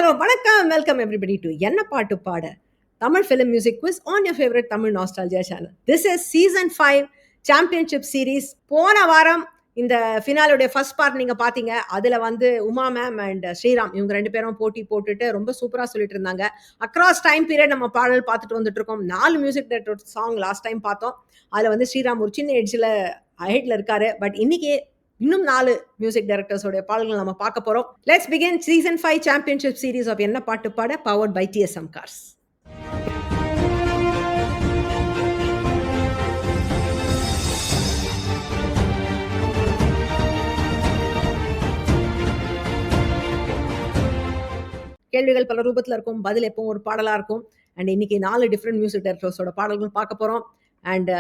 வணக்கம், welcome everybody to என்ன பாட்டு பாட Tamil film music quiz on your favourite Tamil nostalgia channel. This is season 5 championship series. போன வாரம் இந்த ஃபினாலுடைய ஃபர்ஸ்ட் பார்ட் நீங்க பாத்தீங்க. அதுல வந்து உமா மேம் அண்ட் ஸ்ரீராம் இவங்க 2 பேரும் போட்டி போட்டுட்டு ரொம்ப சூப்பரா சொல்லிட்டு இருந்தாங்க. அக்ராஸ் டைம் பீரியட் நம்ம பாடல் பார்த்துட்டு வந்துட்டு இருக்கோம். 4 music director song last time பார்த்தோம். அதுல வந்து ஸ்ரீராம் ஒரு சின்ன எட்ஜில் ஹைட்ல இருக்காரு. பட் இன்னைக்கு இன்னும் 4 மியூசிக் டைரக்டர்ஸோட பாடல்கள் நம்ம பார்க்க போறோம். Let's begin season 5 championship series of என்ன பாட்டு பாட, பவர்ட் பை TSM கார்ஸ். கேள்விகள் பல ரூபத்தில் இருக்கும், பதில் எப்பவும் ஒரு பாடலா இருக்கும். அண்ட் இன்னைக்கு 4 டிஃப்ரெண்ட் மியூசிக் டைரக்டர்ஸோட பாடல்கள் பார்க்க போறோம். அண்ட்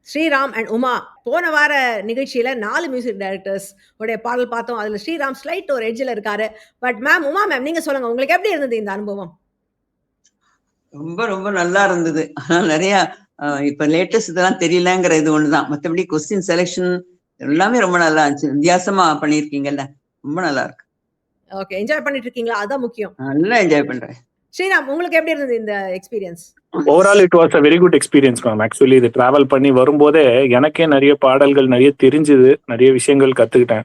ஸ்ரீராம் அண்ட் உமா போன வார நிகழ்ச்சியில 4 மியூசிக் டைரக்டர்ஸ் உடைய பாடல் பார்த்தோம். அதுல ஸ்ரீராம் ஸ்லைட் ஒரு எட்ஜில் இருக்காரு. பட் மேம், உமா மேம், நீங்க சொல்லுங்க, உங்களுக்கு எப்படி இருந்தது இந்த அனுபவம்? ரொம்ப ரொம்ப நல்லா இருந்தது. ஆனால் நிறைய இப்ப லேட்டஸ்ட் இதெல்லாம் தெரியலங்கிற இது ஒண்ணுதான். மற்றபடி கொஸ்டின் செலெக்ஷன் எல்லாமே ரொம்ப நல்லா இருந்துச்சு. வித்தியாசமா பண்ணிருக்கீங்கல்ல, ரொம்ப நல்லா இருக்கு. ஓகே, என்ஜாய் பண்ணிட்டு இருக்கீங்களா? அதான் முக்கியம். நல்லா என்ஜாய் பண்றேன். ஸ்ரீராம், உங்களுக்கு எப்படி இருந்தது இந்த experience? Overall it was a very good experience ma'am. Actually இது டிராவல் பண்ணி வரும்போதே எனக்கே நிறைய பாடல்கள் நிறைய தெரிஞ்சுது, நிறைய விஷயங்கள் கத்துக்கிட்டேன்.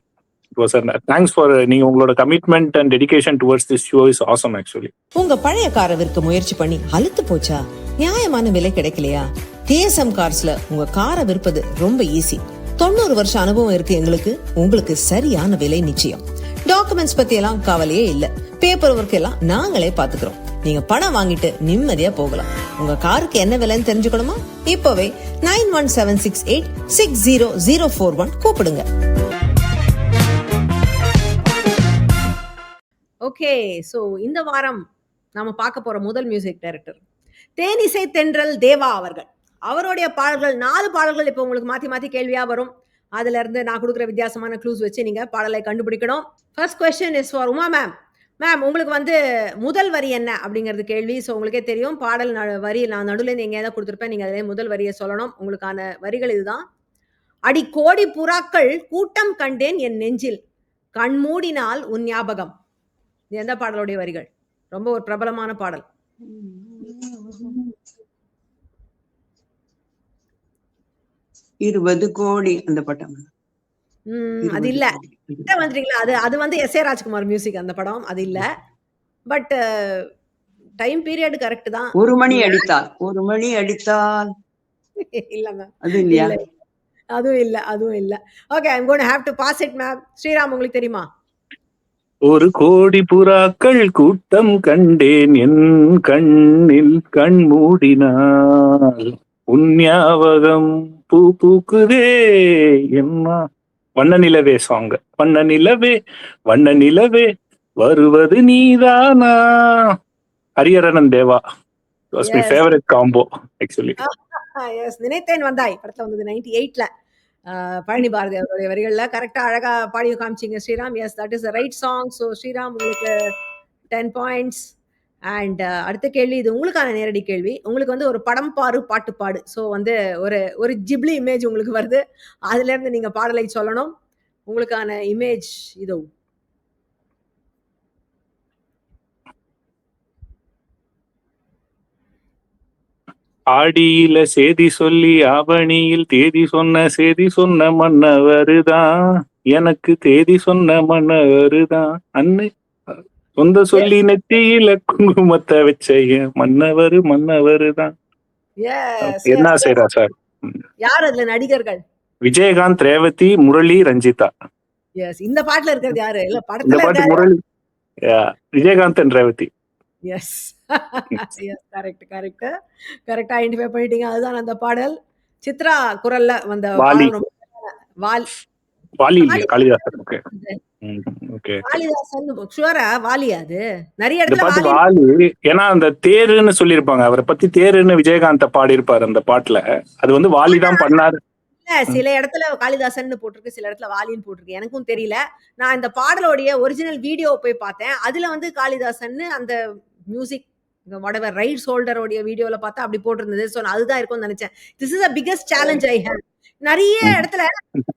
இட் வாஸ் தேங்க்ஸ் ஃபார் நீங்க உங்களோட commitment and dedication towards this show is awesome. Actually உங்க பழைய காரை விற்க முயற்சி பண்ணி அழுத்து போச்சா? நியாயமான விலை கிடைக்கலையா? TSM கார்ஸ்ல உங்க காரை விற்பது ரொம்ப ஈஸி. 90 வருஷம் அனுபவம் இருக்கு எங்களுக்கு. உங்களுக்கு சரியான விலை நிச்சயம். டாக்குமெண்ட்ஸ் பத்தி எல்லாம் கவலையே இல்ல. பேப்பர் ஒர்க் எல்லாம் நாங்களே பாத்துக்கிறோம். நீங்க பணம் வாங்கிட்டு நிம்மதியா போகலாம். உங்க காருக்கு என்ன விலைன்னு தெரிஞ்சுக்கணுமா? இப்பவே 9176860041 கூப்பிடுங்க. ஓகே, ஸோ இந்த வாரம் நாம பார்க்க போற முதல் மியூசிக் டைரக்டர் தேனிசை தென்றல் தேவா அவர்கள். அவருடைய பாடல்கள் 4 பாடல்கள் இப்போ உங்களுக்கு மாத்தி மாத்தி கேள்வியா வரும். அதுல இருந்து நான் கொடுக்குற வித்தியாசமான க்ளூஸ் வச்சு நீங்க பாடலை கண்டுபிடிக்கணும். First question is for Uma ma'am. Ma'am, உங்களுக்கு வந்து முதல் வரி என்ன அப்படிங்கிறது கேள்வி. ஸோ உங்களுக்கே தெரியும், பாடல் வரி நான் நடுவில் எங்கேயாவது கொடுத்துருப்பேன். நீங்கள் அதிலே முதல் வரியை சொல்லணும். உங்களுக்கான வரிகள் இதுதான். அடி கோடி புறாக்கள் கூட்டம் கண்டேன் என் நெஞ்சில், கண் மூடினால் உன் ஞாபகம். இது எந்த பாடலுடைய வரிகள்? ரொம்ப ஒரு பிரபலமான பாடல். 20 கோடி அந்த படம். அது இல்ல, வந்துட்டீங்களா? அது வந்து S.A. ராஜ்குமார் மியூசிக் அந்த படம். அது இல்ல. பட் டைம் பீரியட் கரெக்ட் தான். ஒரு மணி அடித்தால் இல்ல மேம், அது இல்லையா? அதுவும் இல்ல. Okay, I am going to have to pass it ma'am. Sriram, உங்களுக்கு தெரியுமா? ஒரு கோடி புறாக்கள் கூட்டம் கண்டேன் என் கண்ணில், கண் மூடினால் உன் ஞாபகம் பூ பூக்குதே என்ன. வண்ண நிலவே சாங். வண்ண நிலவே வருவது நீதானா. ஹரியரன் தேவா. It was my favorite combo actually. Yes, நினைத்தேன் வந்தாய் படத்துல வந்தது 98ல. பழனி பாரதி அவருடைய வரிகள்ல கரெக்டா அழகா பாடி காமிச்சிங்க Sriram. Yes, that is the right song. So Sriram, உங்களுக்கு 10 பாயிண்ட்ஸ். அண்ட் அடுத்த கேள்வி, இது உங்களுக்கான நேரடி கேள்வி. உங்களுக்கு வந்து ஒரு படம் பாரு பாட்டு பாடு. ஸோ வந்து ஒரு ஜிப்லி இமேஜ் உங்களுக்கு வருது. அதுல இருந்து நீங்க பாடலை சொல்லணும். உங்களுக்கான இமேஜ் இதோ. ஆடியில சேதி சொல்லி ஆவணியில் தேதி சொன்ன சேதி சொன்ன மன்னவருதான், எனக்கு தேதி சொன்ன மன்னவருதான், அன்னை சொந்த சொல்லி நெத்தியில குங்குமத்தை வச்ச மன்னவருதான். என்ன செய்யறா சார்? யார் அதுல நடிகர்கள்? விஜயகாந்த், ரேவதி, முரளி, ரஞ்சிதா. எஸ், இந்த பாட்டுல இருக்கிறது யாரு? இல்ல, இந்த படத்துல பாட்டு முரளி, விஜயகாந்த் அண்ட் ரேவதி. எஸ், கரெக்டா ஐடென்டிஃபை பண்ணிட்டீங்க. அதுதான் அந்த பாடல். சித்ரா குரல்ல வந்த வாலி. வாலி இல்லையா? காளிதாசன். ஓகே, காளிதாசன். ஷுவரா வாலியா? அது நிறைய இந்த பாட்டு இடத்துல வாலி. ஏன்னா அந்த தேருன்னு சொல்லிருப்பாங்க, அவரை பத்தி தேருன்னு விஜயகாந்த பாடி இருப்பாரு அந்த பாட்டுல. அது வந்து வாலி தான் பண்ணாரு. சில இடத்துல காளிதாசன் போட்டிருக்கு, சில இடத்துல வாலின்னு போட்டிருக்கு. எனக்கும் தெரியல. நான் இந்த பாடலோடைய ஒரிஜினல் வீடியோ போய் பார்த்தேன். அதுல வந்து காளிதாசன் அந்த மியூசிக் whatever ரைட்ஸ் ஹோல்டரோடைய வீடியோல பார்த்தா அப்படி போட்டிருந்தது. ஸோ நான் அதுதான் இருக்கும்னு நினைச்சேன். This is a biggest challenge I have. நிறைய இடத்துல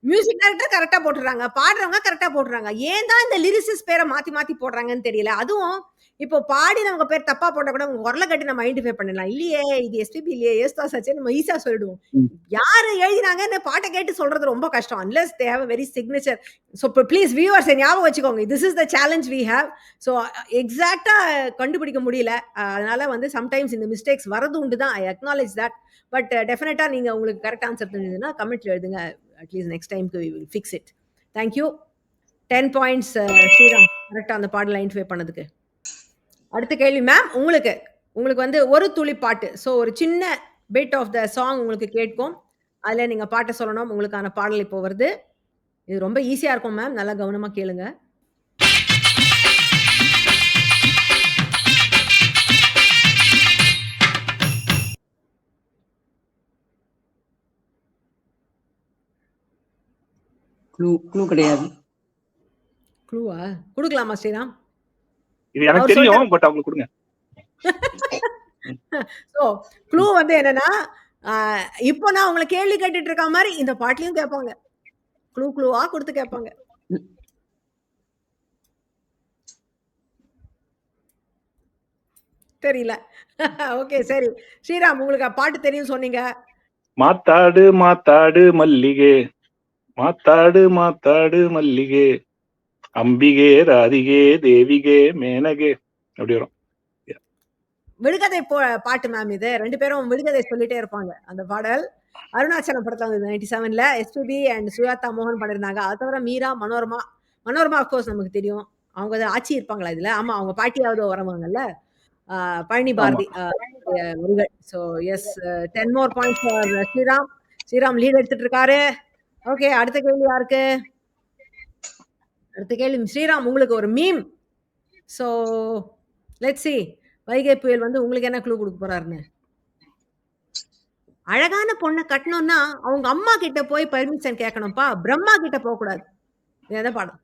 மியூசிக் டைரக்டர் கரெக்டா போட்டுறாங்க, பாடுறவங்க கரெக்டா போட்டுறாங்க. ஏன் தான் இந்த லிரிசிஸ்ட் பேரை மாத்தி மாத்தி போடுறாங்கன்னு தெரியல. அதுவும் இப்போ பாடினவங்க பேர் தப்பா போட்டா கூட உங்க குரல கட்டி நம்ம ஐடென்டிஃபை பண்ணிடலாம். இல்லையே இது எஸ்பிபி இல்லையே, யேசுதாஸ் ஆச்சே நம்ம ஈஸியா சொல்லிடுவோம். ம். யாரு எழுதினாங்கன்னு பாட்டை கேட்டு சொல்றது ரொம்ப கஷ்டம். Unless they have a very signature. So please viewers ஞாபகம் வச்சுக்கோங்க. This is the challenge we have. So எக்ஸாக்டா கண்டுபிடிக்க முடியல. அதனால வந்து சம்டைம்ஸ் இந்த மிஸ்டேக்ஸ் வரது உண்டு தான். ஐ அக்னாலேஜ் தட். பட் டெஃபினட்டா நீங்க உங்களுக்கு கரெக்ட் ஆன்சர் தெரிஞ்சதுன்னா கமெண்ட்ல எழுதுங்க. அட்லீஸ்ட் நெக்ஸ்ட் டைம்க்கு we will fix it. Thank you. 10 points Sriram கரெக்டா அந்த பாடல் ஐடென்டிஃபை பண்ணதுக்கு. அடுத்த கேள்வி மேம் உங்களுக்கு வந்து ஒரு துளி பாட்டு. ஸோ ஒரு சின்ன பிட் ஆஃப் த சாங் உங்களுக்கு கேட்கும். அதில் நீங்கள் பாட்டை சொல்லணும். உங்களுக்கான பாடல் இப்போ வருது. இது ரொம்ப ஈஸியாக இருக்கும் மேம். நல்லா கவனமாக கேளுங்க. க்ளூ கிடையாது. க்ளூவா கொடுக்கலாமா ஸ்ரீராம்? இது எனக்கு தெரியும், பட் அவங்களுக்கு கொடுங்க. ஸோ க்ளூ வந்து என்னன்னா, இப்போ நான் உங்களை கேள்வி கேட்டுட்டு இருக்க மாதிரி இந்த பாட்டிலையும் கேட்பாங்க. க்ளூவா கொடுத்து கேட்பாங்க. தெரியல. ஓகே சரி ஸ்ரீராம், உங்களுக்கு பாட்டு தெரியும் சொன்னீங்க. மாத்தாடு மாத்தாடு மல்லிகே, மாத்தாடு மாத்தாடு மல்லிகே, அம்பிகே ராதிகே தேவிகே மேனகே, அப்படி வரும். விடுகதை பாட்டு மேம். இது 2 பேரும் விடுகதை சொல்லிட்டே இருப்பாங்க. அந்த பாடல் அருணாச்சலம் படத்துல வந்து 97ல எஸ்பிபி அண்ட் சுஜாதா மோகன் பண்ணிருந்தாங்க. அது தவிர மீரா, மனோரமா ஆஃப்கோர்ஸ் நமக்கு தெரியும். அவங்க ஆட்சி இருப்பாங்களா இதுல? ஆமா, அவங்க பாட்டியாவது வரவாங்கல்ல, பழனி பாரதி வரிகள். So yes, 10 more points for Sriram. Sriram lead எடுத்துட்டு இருக்காரு. ஓகே, அடுத்த கேள்வி யாருக்கு? அடுத்த கேள்வி ஸ்ரீராம் உங்களுக்கு ஒரு meme. So let's see Vaigai புயல் வந்து உங்களுக்கு என்ன க்ளூ கொடுக்க போறாருன்னு. அழகான பொண்ணை கட்டணும்னா அவங்க அம்மா கிட்ட போய் பர்மிஷன் கேட்கணும்ப்பா, பிரம்மா கிட்ட போக கூடாது. என்ன பாடம்?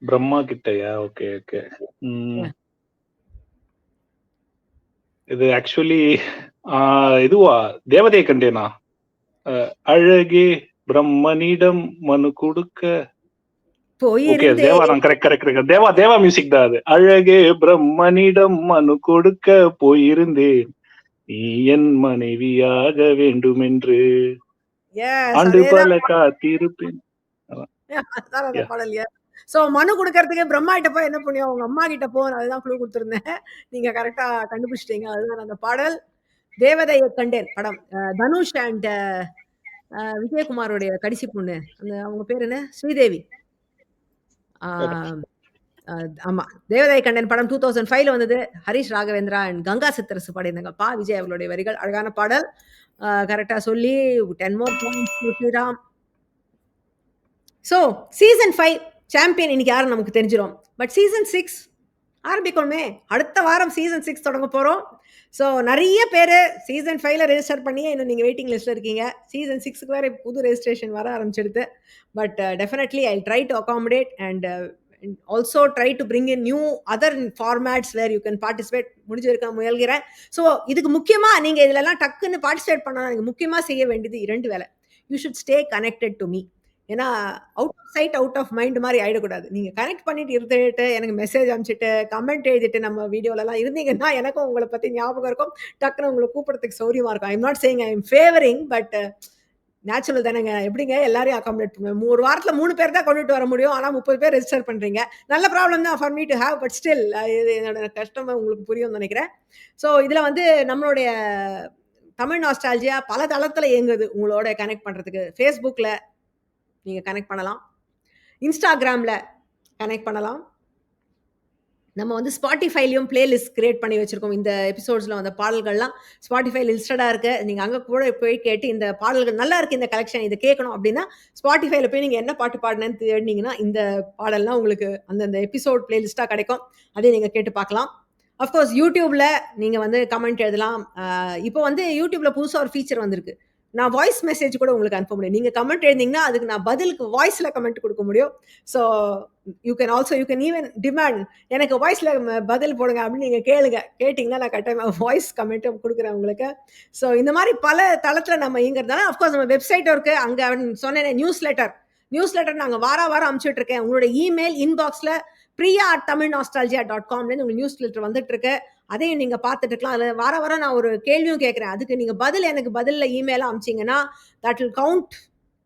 பிரம்மா கிட்டயா? Okay okay. இது ஆக்சுவலி இதுவா தேவதையை கண்டேனா? அழகே பிரம்மனிடம் மனு கொடுக்க. ஓகே, தேவா தான். கரெக்ட். தேவா மியூசிக் தான் அது. அழகே பிரம்மனிடம் மனு கொடுக்க போயிருந்தேன், நீ என் மனைவியாக வேண்டும் என்று ஆண்டு பல காத்திருப்பேன். சோ மனு கொடுக்கறதுக்கு பிரம்மா கிட்ட போய் என்ன புண்ணியம், அவங்க அம்மா கிட்ட போ. அதுதான் க்ளூ கொடுத்துருந்தேன். நீங்க கரெக்டா கண்டுபிடிச்சிட்டீங்க. அதுதான் அந்த பாடல். தேவதையை கண்டேன் படம். தனுஷ் அண்ட் விஜயகுமாரோடைய கடைசி பொண்ணு, அந்த அவங்க பேர் என்ன, ஸ்ரீதேவி. ஆமா, தேவதையை கண்டன் படம் 2005ல வந்தது. ஹரிஷ் ராகவேந்திரா அண்ட் கங்கா சித்தரசு பாடியிருந்தாங்க. பா விஜய் அவர்களுடைய வரிகள். அழகான பாடல். கரெக்டா சொல்லி 10 more points Sriram. So season 5 champion இன்னைக்கு யாரும் நமக்கு தெரிஞ்சிடும். பட் சீசன் 6 ஆரம்பிக்கணுமே. அடுத்த வாரம் சீசன் 6 தொடங்க போகிறோம். ஸோ நிறைய பேர் சீசன் 5ல ரெஜிஸ்டர் பண்ணி இன்னும் நீங்கள் வெயிட்டிங் லிஸ்ட்டில் இருக்கீங்க. சீசன் 6க்கு வேறு புது ரெஜிஸ்ட்ரேஷன் வர ஆரம்பிச்சிடுது. But definitely I try to accommodate and also try to bring in new other formats where you can participate. முடிஞ்சிருக்க முயல்கிறேன். ஸோ இதுக்கு முக்கியமாக நீங்கள் இதிலெல்லாம் டக்குன்னு பார்ட்டிசிபேட் பண்ணால் நீங்கள் முக்கியமாக செய்ய வேண்டியது 2 வேலை. You should stay connected to me. ஏன்னா out of sight out of mind மாதிரி ஆகிடக்கூடாது. நீங்கள் கனெக்ட் பண்ணிட்டு இருந்துட்டு எனக்கு மெசேஜ் அனுப்பிச்சிட்டு கமெண்ட் எழுதிட்டு நம்ம வீடியோலலாம் இருந்தீங்கன்னா எனக்கும் உங்களை பற்றி ஞாபகம் இருக்கும். டக்குன்னு உங்களை கூப்பிட்றதுக்கு சௌரியமாக இருக்கும். I'm not saying I am favouring, but natural தானேங்க. எப்படிங்க எல்லாரையும் அகாமடேட் பண்ணுவேன்? ஒரு வாரத்தில் 3 பேர் தான் கொண்டுட்டு வர முடியும். ஆனால் 30 பேர் ரெஜிஸ்டர் பண்ணுறீங்க. நல்ல ப்ராப்ளம் தான் for me to have, but still இது என்னோட கஷ்டம் உங்களுக்கு புரியும்னு நினைக்கிறேன். ஸோ இதில் வந்து நம்மளுடைய தமிழ் நாஸ்டால்ஜியா பல தளத்தில் இயங்குது உங்களோட கனெக்ட் பண்ணுறதுக்கு. ஃபேஸ்புக்கில் நீங்கள் கனெக்ட் பண்ணலாம், இன்ஸ்டாகிராமில் கனெக்ட் பண்ணலாம். நம்ம வந்து ஸ்பாட்டிஃபைலையும் பிளேலிஸ்ட் கிரியேட் பண்ணி வச்சுருக்கோம். இந்த எபிசோட்ஸில் வந்த பாடல்கள்லாம் ஸ்பாட்டிஃபைல லிஸ்டடாக இருக்குது. நீங்கள் அங்கே கூட போய் கேட்டு இந்த பாடல்கள் நல்லா இருக்குது, இந்த கலெக்ஷன் இதை கேட்கணும் அப்படின்னா ஸ்பாட்டிஃபைல போய் நீங்கள் என்ன பாட்டு பாடினேன்னு தேடினீங்கன்னா இந்த பாடல்லாம் உங்களுக்கு அந்தந்த எபிசோட் பிளேலிஸ்ட்டாக கிடைக்கும். அதையும் நீங்கள் கேட்டு பார்க்கலாம். அஃப்கோர்ஸ் யூடியூப்பில் நீங்கள் வந்து கமெண்ட் எழுதலாம். இப்போ வந்து யூடியூப்பில் புதுசாக ஒரு ஃபீச்சர் வந்திருக்கு. நான் வாய்ஸ் மெசேஜ் கூட உங்களுக்கு அனுப்ப முடியும். நீங்க கமெண்ட் எழுதினீங்கன்னா அதுக்கு நான் பதிலுக்கு வாய்ஸ்ல கமெண்ட் கொடுக்க முடியும். So you can even demand எனக்கு வாய்ஸ்ல பதில் போடுங்க அப்படின்னு நீங்க கேட்டீங்கன்னா நான் கட்டாயமாக வாய்ஸ் கமெண்ட்டும் கொடுக்குறேன் உங்களுக்கு. ஸோ இந்த மாதிரி பல தளத்தில் நம்ம இயங்குறதுனால அஃப்கோர்ஸ் நம்ம வெப்சைட்டும் இருக்கு. அங்கே சொன்னேன் நியூஸ் லெட்டர் நாங்கள் வாரம் அனுப்பிச்சுட்டு இருக்கேன். உங்களோட இமெயில் இன்பாக்ஸில் priya@tamilnostalgia.comலேருந்து உங்களுக்கு நியூஸ் லெட்டர் வந்துட்டு இருக்கு. அதையும் நீங்க பார்த்துட்டு இருக்கலாம். அதில் வாரம் நான் ஒரு கேள்வியும் கேட்குறேன். அதுக்கு நீங்க எனக்கு பதிலில் இமெயிலாக அனுப்பிச்சிங்கன்னா that will count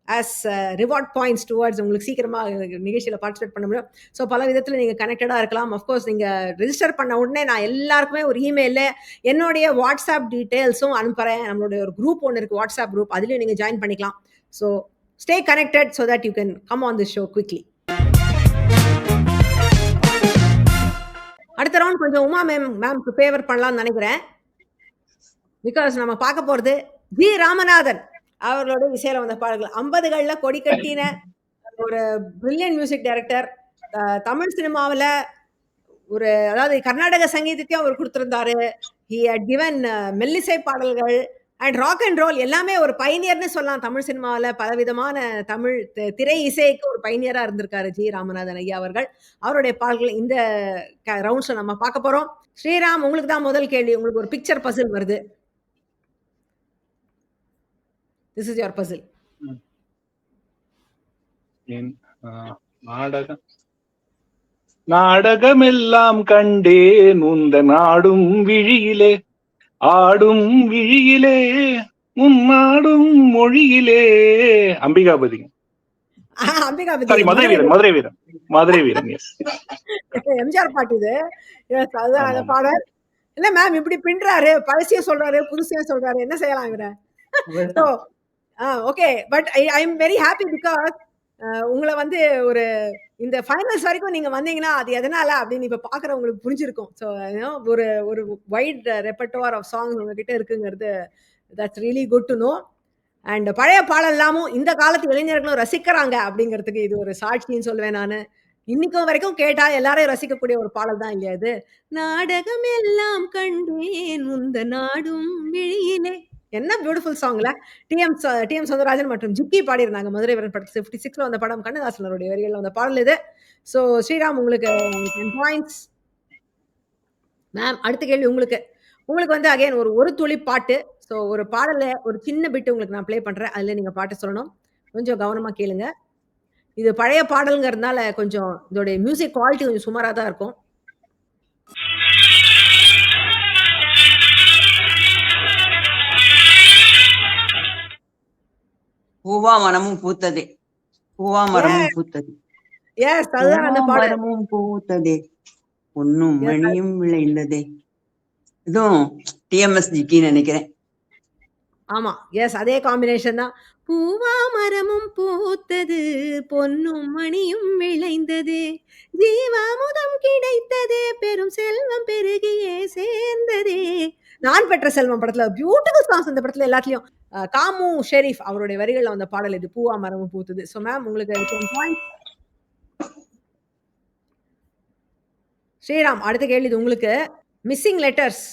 as reward points towards உங்களுக்கு சீக்கிரமாக நிகழ்ச்சியில் பார்ட்டிசிபேட் பண்ண முடியும். ஸோ பல விதத்தில் நீங்கள் கனெக்டடாக இருக்கலாம். அஃப்கோர்ஸ் நீங்கள் ரெஜிஸ்டர் பண்ண உடனே நான் எல்லாருக்குமே ஒரு இமெயிலில் என்னுடைய வாட்ஸ்அப் டீட்டெயில்ஸும் அனுப்புகிறேன். நம்மளுடைய ஒரு குரூப் ஒன்று இருக்குது, வாட்ஸ்அப் குரூப். அதுலேயும் நீங்கள் ஜாயின் பண்ணிக்கலாம். So stay connected so that you can come on this show quickly. அடுத்த ரவுண்ட் கொஞ்சம் உமா மேம்க்கு ஃபேவர் பண்ணலாம்னு நினைக்கிறேன். பிகாஸ் நம்ம பார்க்க போகிறது ஜி ராமநாதன் அவர்களோட இசையில வந்த பாடல்கள். 50களில் கொடி கட்டின ஒரு பிரில்லியன்ட் மியூசிக் டைரக்டர். தமிழ் சினிமாவில் அதாவது கர்நாடக சங்கீதத்தையும் அவர் கொடுத்துருந்தாரு. ஹி ஹட் கிவன் மெல்லிசை பாடல்கள் அண்ட் ராக் அண்ட் ரோல் எல்லாமே ஒரு பைனியர்னு சொல்லலாம். தமிழ் சினிமாவில் பலவிதமான தமிழ் திரை இசைக்கு ஒரு பைனியராக இருந்திருக்காரு ஜி ராமநாதன் ஐயா அவர்கள். அவருடைய பாடல்கள் இந்த ரவுண்ட்ஸை நம்ம பார்க்க போகிறோம். ஸ்ரீராம், உங்களுக்கு தான் முதல் கேள்வி. உங்களுக்கு ஒரு பிக்சர் பசில் வருது. This is your puzzle. நாடகமெல்லாம் கண்டேன் உந்த நாடும் விழியிலே, ஆடும் விழியிலே, உன்னாடும் மொழியிலே. அம்பிகாபதி. சாரி, மதுரை வீரன். எஸ், எம்ஜிஆர் பாட்டு இது. எஸ், அதுதான் அந்த பாடல். இல்ல மேம் இப்படி பின்றாரு, பழசிய சொல்றாரு, புதுசையும் சொல்றாரு, என்ன செய்யலாம் இவரை? Okay, but I am very happy because உங்களை ஒரு இந்த ஃபைனல்ஸ் வரைக்கும் நீங்க வந்தீங்கன்னா அது எதனால அப்படின்னு இப்ப பாக்குறவங்களுக்கு புரிஞ்சிருக்கும். ஸோ ஒரு வைட் ரெப்பர்டோர் ஆஃப் சாங்ஸ் உங்ககிட்ட இருக்குங்கிறது that's really good to know. And பழைய பாடல் எல்லாமும் இந்த காலத்து இளைஞர்களும் ரசிக்கிறாங்க அப்படிங்கிறதுக்கு இது ஒரு சாட்சின்னு சொல்லுவேன் நான். இன்னைக்கும் வரைக்கும் கேட்டா எல்லாரையும் ரசிக்கக்கூடிய ஒரு பாடல் தான் இல்லையா இது? நாடகம் எல்லாம் கண்டேன் உந்த நாடும் விழியிலே. என்ன பியூட்டிஃபுல் சாங்ல டிஎம் சௌந்தரராஜன் மற்றும் ஜிக்கி பாடியிருந்தாங்க. மதுரை வீரன் படத்தில் 56ல வந்த படம், கண்ணதாசனருடைய வரிகளில் வந்த பாடல் இது. ஸோ ஸ்ரீராம், உங்களுக்கு 10 பாயிண்ட்ஸ். மேம், அடுத்த கேள்வி உங்களுக்கு அகைன் ஒரு துளி பாட்டு. ஸோ ஒரு பாடல ஒரு சின்ன பிட்டு உங்களுக்கு நான் ப்ளே பண்றேன். அதுல நீங்க பாட்டு சொல்லணும். கொஞ்சம் கவனமா கேளுங்க. இது பழைய பாடல்ங்கிறதுனால கொஞ்சம் இதோட மியூசிக் குவாலிட்டி கொஞ்சம் சுமாராக தான் இருக்கும். பூவா மனமும் பூத்ததே, பூவா மரமும் பூத்தது. எஸ், அதுதான் அந்த பாடல். மரமும் பூத்ததே, பொன்னும் மணியும் விளைந்ததே. இதுவும் டிஎம்எஸ் ஜிக்கின்னு நினைக்கிறேன். ஆமா, எஸ், அதே காம்பினேஷன் தான். பூவா மரமும் பூத்தது, பொன்னும் மணியும் விளைந்தது, ஜீவாமுதம் கிடைத்தது, பெரும் செல்வம் பெருகியே சேர்ந்ததே. நான் பெற்ற செல்வம் படத்துல பியூட்டிஃபுல் சாங்ஸ். இந்த படத்துல எல்லாத்துலயும் காமு ஷெரீஃப் அவருடைய வரிகள்ல வந்த பாடல் இது, பூவா மரமும் பூத்தது. ஸோ மேம், உங்களுக்கு 10 பாயிண்ட்ஸ். ஸ்ரீராம், அடுத்த கேள்வி இது உங்களுக்கு. Missing letters.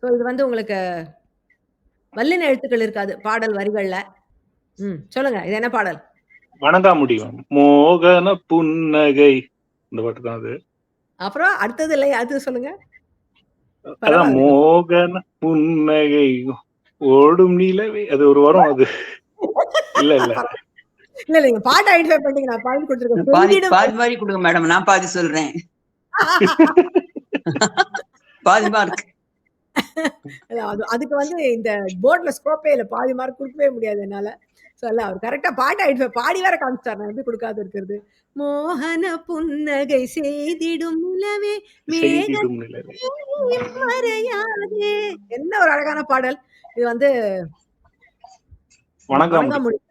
ஸோ இது உங்களுக்கு வல்லின எழுத்துக்கள் இருக்காது பாடல் வரிகள்ல. சொல்லுங்க, இது என்ன பாடல்? வணங்கா முடியும் மோகன புன்னகை. இந்த பாட்டு தான் அது. அப்புறம் அடுத்தது இல்லை, அது சொல்லுங்க. அதான் மோகன புன்னகை ஓடும் நிலவே. அது ஒரு வரும். அது இல்ல நீங்க பாட்டு ஐடென்டிஃபை பண்ணீங்க, நான் பாயிண்ட் கொடுத்துருக்கேன். பாதி மாதிரி கொடுங்க மேடம், நான் பாதி சொல்றேன். பாதி மார்க். அதுக்கு இந்த போர்ட்ல ஸ்கோப்பே இல்ல, பாதி மார்க் கொடுக்கவே முடியாது என்னால. சொல்ல அவர் கரெக்டா பாட்டு ஐடென்டிஃபை பாடி வேற காமிச்சார். நான் எப்படி கொடுக்காது இருக்கிறது? மோகன புன்னகை செய்திடும் நிலவே மறையாதே. என்ன ஒரு அழகான பாடல் இது. வணங்கா முடியும்.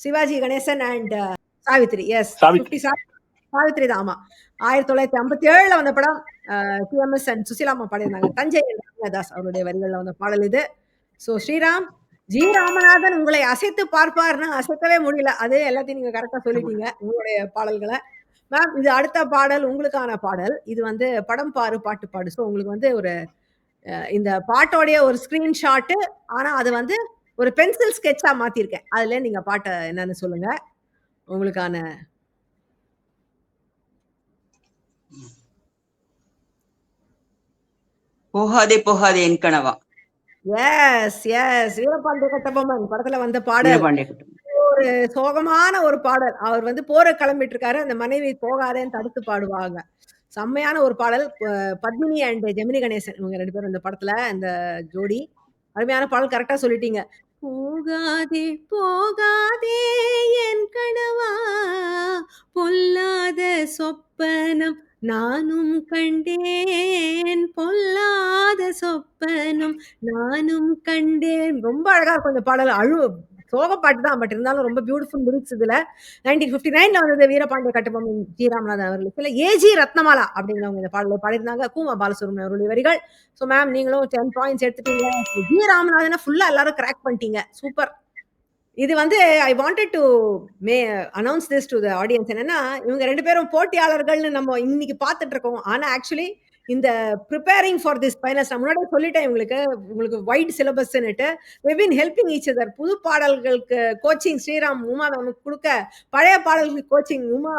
சிவாஜி கணேசன் அண்ட் சாவித்ரி. எஸ், சாவித்ரி தான். ஆமா, 1957ல வந்த படம். டிஎம்எஸ் அண்ட் சுசிலாமா பாடியிருந்தாங்க. தஞ்சை தாஸ் அவருடைய வரிகள்ல வந்த பாடல் இது. ஸோ ஸ்ரீராம், ஜி ராமநாதன் உங்களை அசைத்து பார்ப்பார்னா அசைக்கவே முடியல. அதே எல்லாத்தையும் நீங்க கரெக்டா சொல்லிட்டீங்க உங்களுடைய பாடல்களை. மேம், இது அடுத்த பாடல் உங்களுக்கான பாடல். இது படம் பாரு பாட்டு பாடு. ஸோ உங்களுக்கு ஒரு இந்த பாட்டோடைய ஒரு ஸ்கிரீன்ஷாட்டு. ஆனா அது ஒரு பென்சில் ஸ்கெட்சா மாத்திருக்கேன். அதுல நீங்க பாட்ட என்னன்னு சொல்லுங்க. உங்களுக்கான போகாதே போகாதே என் கனவா. S, S. வீரபாண்டிய கட்டபொம்மன் படத்துல வந்த பாடல். வீரபாண்டிய கட்டம். ஒரு சோகமான ஒரு பாடல். அவர் வந்து போருக்கு கிளம்பிட்டு இருக்காரு. அந்த மனைவி போகாதேன்னு தடுத்து பாடுவாங்க. செம்மையான ஒரு பாடல். பத்மினி அண்ட் ஜெமினி கணேசன் இவங்க 2 பேரும் இந்த படத்துல இந்த ஜோடி. அருமையான பாடல். கரெக்ட்டா சொல்லிட்டீங்க. போகாதே போகாதே என் கனவா பொல்லாத சொப்பனம் நானும் கண்டேன் பொல்லாத சொப்பனம் நானும் கண்டேன். ரொம்ப அழகா இருக்கும் இந்த பாடல். சோக பாட்டு தான். பட் இருந்தாலும் ரொம்ப பியூட்டிஃபுல் லிரிக்ஸ் இதுல. 1959ல வந்தது வீரபாண்டிய கட்டபொம்மன் ஜி. ராமநாதன் அவர்கள். இதுல ஏஜி ரத்னமாலா அப்படிங்கிறவங்க இந்த பாடலை பாடியிருந்தாங்க. கூமா பாலசுப்ரமணியம் அவருடைய வரிகள். ஸோ மேம் நீங்களும் 10 பாயிண்ட்ஸ் எடுத்துட்டீங்க. ஜி. ராமநாதனை ஃபுல்லா எல்லாரும் கிராக் பண்ணிட்டீங்க. சூப்பர். இது வந்து I wanted to announce this to the audience. என்னன்னா இவங்க 2 பேரும் போட்டியாளர்கள்னு நம்ம இன்னைக்கு பார்த்துட்டு இருக்கோம். ஆனா ஆக்சுவலி இந்த ப்ரிப்பேரிங் ஃபார் திஸ் ஃபைனல்ஸ் நான் முன்னாடியே சொல்லிட்டேன் உங்களுக்கு white சிலபஸ்ன்னுட்டு. we've been helping each other. புது பாடல்களுக்கு கோச்சிங் ஸ்ரீராம் உமா மேமுக்கு கொடுக்க, பழைய பாடல்களுக்கு கோச்சிங் உமா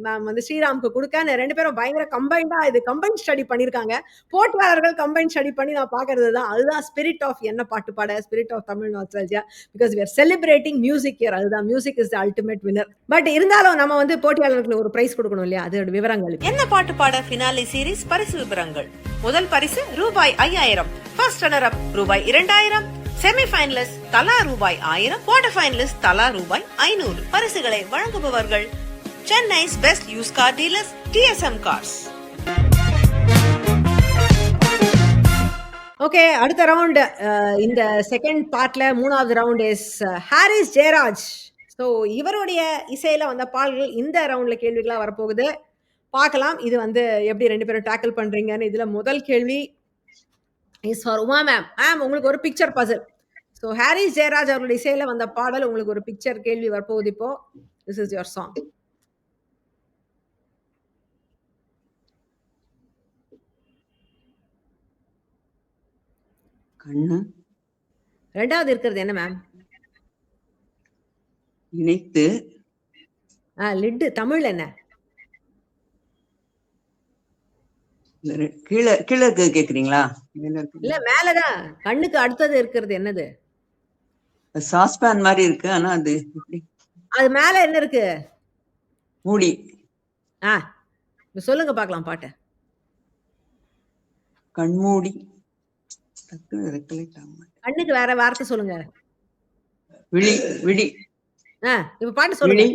மேம் வந்து ஸ்ரீராமுக்கு கொடுக்க 2 பேரும் பயங்கர கம்பைண்டா இது கம்பைன் ஸ்டடி பண்ணியிருக்காங்க. போட்டியாளர்கள் கம்பைன் ஸ்டடி பண்ணி நான் பார்க்கறது தான். அதுதான் ஸ்பிரிட் ஆஃப் என்ன பாட்டு பாட, spirit of Tamil nostalgia. Because we are celebrating music here. அதுதான் music is the ultimate winner. But இருந்தாலும் நம்ம வந்து போட்டியாளர்களுக்கு ஒரு பிரைஸ் கொடுக்கணும் இல்லையா? அதோட விவரங்கள் என்ன பாட்டு பாட ஃபினாலே சீரிஸ் பரிசு விவரங்கள். முதல் பரிசு ரூபாய் 5000, ஃபர்ஸ்ட் ரன்னர் அப் ரூபாய் 2000, செமி ஃபைனலிஸ்ட் தலா ரூபாய் 1000, குவார்டர் ஃபைனலிஸ்ட் தலா ரூபாய் 500. பரிசுகளை வழங்குபவர்கள் Chennai's best used car dealers DSM cars. Okay, அடுத்த ரவுண்ட். இந்த செகண்ட் பார்ட்ல 3வது round is Harris Jayaraj. So இவருடைய இசையில வந்த பாடல்கள் இந்த ரவுண்ட்ல கேள்விகளா வரப்போகுது. பார்க்கலாம் இது வந்து எப்படி 2 பேரும் டேக்கிள் பண்றீங்கன்னு. இதுல முதல் கேள்வி is for Uma ma'am. Ma'am உங்களுக்கு ஒரு picture puzzle. So Harris Jayaraj அவருடைய இசையில வந்த பாடல் உங்களுக்கு ஒரு பிக்சர் கேள்வி வரப்போகுது இப்போ. This is your song. கண்ணு 2வது இருக்கிறது என்ன மேம்? இணைத்து லிட்டு. தமிழ்ல என்ன? கீழே கீழே கேக்குறீங்களா? இல்ல மேலதான். கண்ணுக்கு அடுத்தது இருக்கிறது என்னது? சாஸ்பேன் மாதிரி இருக்கு. ஆனா அது எப்படி? அது மேல என்ன இருக்கு? மூடி. சொல்லுங்க பார்க்கலாம் பாட்ட. கண்மூடி. கண்ணுக்கு வேற வார்த்தை சொல்லுங்க. விழி. விழி. இப்ப பாட்டு சொல்லுங்க.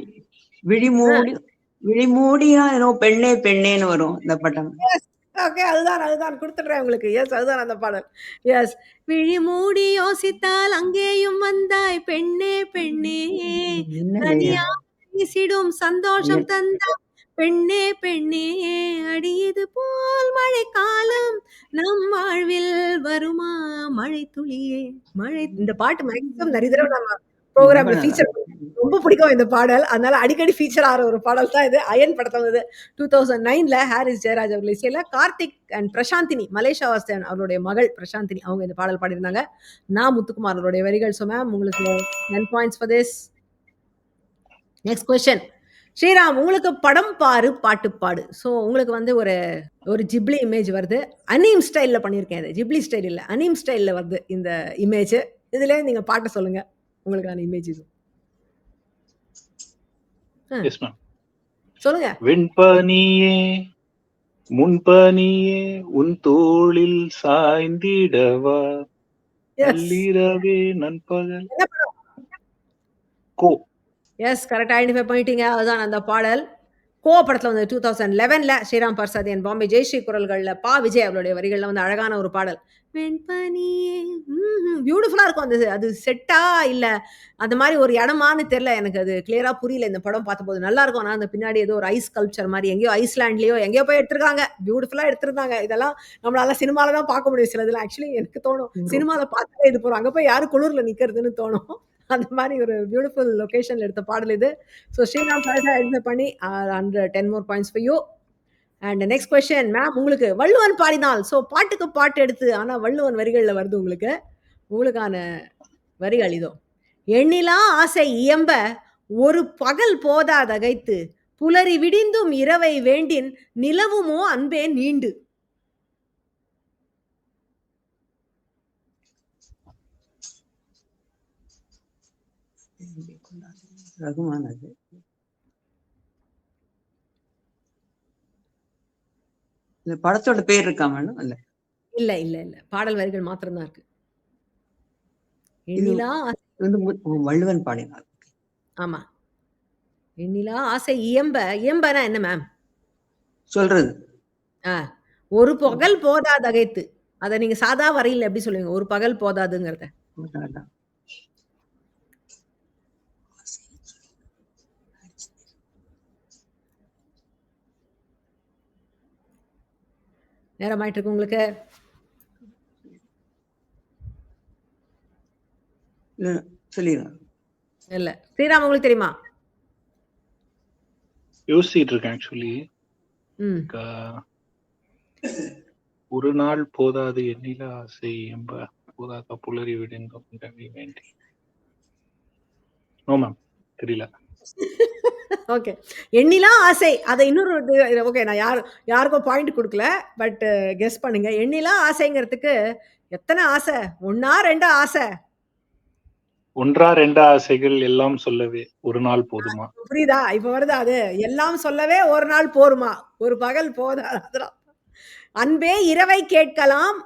விழி மூடி. விழி மூடியா ஏதோ பெண்ணே பெண்ணேன்னு வரும் இந்த பட்டம். ஓகே, அதுதான் கொடுத்துடுறேன் உங்களுக்கு. எஸ், அதுதான் அந்த பாடல். எஸ். விழி மூடி யோசித்தால் அங்கேயும் வந்தாய் பெண்ணே பெண்ணே, தனியாசிடும் சந்தோஷம் தந்தாய் பெண்ணே பெண்ணே, அடியது போல் மழை காலம் நம் வாழ்வில் வருமா மழை துளியே மழை. இந்த பாட்டு மேக்ஸிமம் நிறைய தடவை நம்ம ப்ரோக்ராம்ல ஃபீச்சர் ரொம்ப பிடிக்கும் இந்த பாடல். அதனால அடிக்கடி ஃபீச்சர் ஆகிற ஒரு பாடல் தான் இது. அயன் படத்துல வந்தது 2009ல ஹாரிஸ் ஜெயராஜ் அவர்கள் இசையில. கார்த்திக் அண்ட் பிரசாந்தினி, மலேசியா வாசன் அவருடைய மகள் பிரசாந்தினி அவங்க இந்த பாடல் பாடியிருந்தாங்க. நான் முத்துக்குமார் அவருடைய வரிகள். ஸோ மேம் உங்களுக்கு 10 points for this. Next question. Sriram உங்களுக்கு படம் பாரு பாட்டு பாடு. ஸோ உங்களுக்கு வந்து ஒரு ஜிப்ளி இமேஜ் வருது. அனீம் ஸ்டைல்ல பண்ணியிருக்கேன். இது ஜிப்ளி ஸ்டைல் இல்லை, அனீம் ஸ்டைல்ல வருது இந்த இமேஜ். இதுல நீங்க பாட்டு சொல்லுங்க. உங்களுக்கான இமேஜ் இது. சொல்லுங்க. வெண்பனியே முன்பனியே உன் தோளில் சாய்ந்திடவா நள்ளிரவே நண்பகல். கோ. எஸ், கரெக்டா ஐடென்டிஃபை பண்ணிட்டீங்க. அதுதான் அந்த பாடல். கோ படத்துல வந்து 2011ல ஸ்ரீராம் பர்சாத் என் பாம்பே ஜெயஸ்ரீ குரல்கள்ல பா விஜய் அவருடைய வரிகள்ல வந்து அழகான ஒரு பாடல். வெண்பனியே. பியூட்டிஃபுல்லா இருக்கும். அது செட்டா இல்ல அந்த மாதிரி ஒரு இடமானு தெரியல எனக்கு. அது கிளியரா புரியல இந்த படம் பார்த்தபோது. நல்லா இருக்கும். ஆனா அந்த பின்னாடி ஏதோ ஒரு ஐஸ் கல்ச்சர் மாதிரி எங்கேயோ ஐஸ்லாண்ட்லயோ எங்கேயோ போய் எடுத்திருக்காங்க. பியூட்டிஃபுல்லா எடுத்திருந்தாங்க. இதெல்லாம் நம்மளால சினிமால தான் பார்க்க முடியும். சிலதுலாம் ஆக்சுவலி எனக்கு தோணும் சினிமால பார்த்தாலே இது போறோம், அங்க போய் யாரு குளிர்ல நிக்கிறதுன்னு தோணும். அந்த மாதிரி ஒரு பியூட்டிஃபுல் லொகேஷன்ல எடுத்த பாடல் இது. ஸோ ஸ்ரீராம் ஐடென்டிஃபை பண்ணி 10 more points for you. And next question ma'am உங்களுக்கு வள்ளுவன் பாடினால். ஸோ பாட்டுக்கு பாட்டு எடுத்து ஆனா வள்ளுவன் வரிகள்ல வருது உங்களுக்கு. உங்களுக்கான வரிகள் இதோ. எண்ணிலா ஆசை இயம்ப ஒரு பகல் போதாதகைத்து புலரி விடிந்தும் இரவை வேண்டின் நிலவுமோ அன்பே நீண்டு. ரகுமான் அது. இந்த படத்தோட பேர் இருக்கா மேடம்? இல்ல இல்ல இல்ல இல்ல பாடல் வரிகள் மாத்திரம்தான் இருக்கு. இது எண்ணிலா வந்து வள்ளுவன் பாடினார். ஆமா. எண்ணிலா ஆசை இயம்ப. இயம்பனா என்ன மேம்? சொல்றது ஆ. ஒரு பகல் போதாதகைத்து. அத நீங்க சாதா வரையில எப்படி சொல்லுவீங்க? ஒரு பகல் போதாதுங்கிறத. அதான். நேரமாயிட்டு இருக்கு உங்களுக்கு. இல்ல சொல்லிடுறேன். இல்ல. ஸ்ரீராம் உங்களுக்கு தெரியுமா? யோசிச்சுட்டு இருக்கேன் ஆக்சுவலி. ம். ஒரு நாள் போதாது எண்ணில ஆசை எம்ப போதாத புலரி விடுந்தோம் இரவி வேண்டி. நோ மேம், தெரியல. ஓகே. எண்ணிலா ஆசை. அத இன்னொரு ஓகே நான் யாருக்கும் பாயிண்ட் குடுக்கல. பட் கெஸ் பண்ணுங்க. எண்ணிலா ஆசைங்கிறதுக்கு எத்தனை ஆசை? 1ஆ 2ஆ ஆசை? ஒன்றா ரெண்டா ஆசைகள் எல்லாம் சொல்லவே ஒரு நாள் போதுமா? புரியுதா? இப்ப வருதா அது? எல்லாம் சொல்லவே ஒரு நாள் போருமா? ஒரு பகல் போதாதா? அன்பே இரவை கேட்கலாம்